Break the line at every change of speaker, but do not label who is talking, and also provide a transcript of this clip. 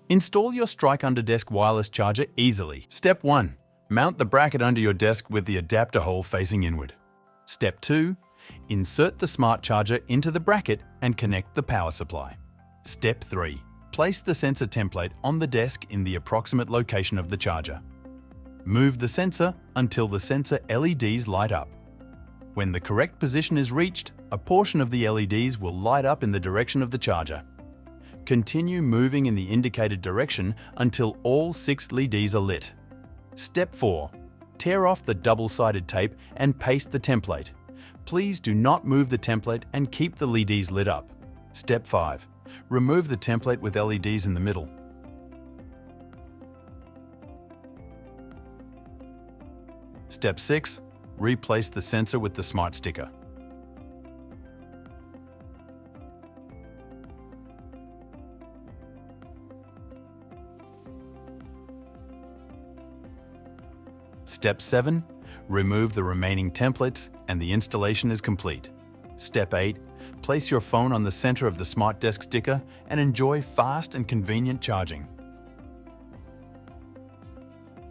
Install your Strike Under Desk wireless charger easily. Step 1. Mount the bracket under your desk with the adapter hole facing inward. Step 2. Insert the smart charger into the bracket and connect the power supply. Step 3. Place the sensor template on the desk in the approximate location of the charger. Move the sensor until the sensor LEDs light up. When the correct position is reached, a portion of the LEDs will light up in the direction of the charger. Continue moving in the indicated direction until all 6 LEDs are lit. Step 4. Tear off the double-sided tape and paste the template. Please do not move the template and keep the LEDs lit up. Step 5. Remove the template with LEDs in the middle. Step 6. Replace the sensor with the smart sticker. Step 7. Remove the remaining templates and the installation is complete. Step 8. Place your phone on the center of the Smart Desk sticker and enjoy fast and convenient charging.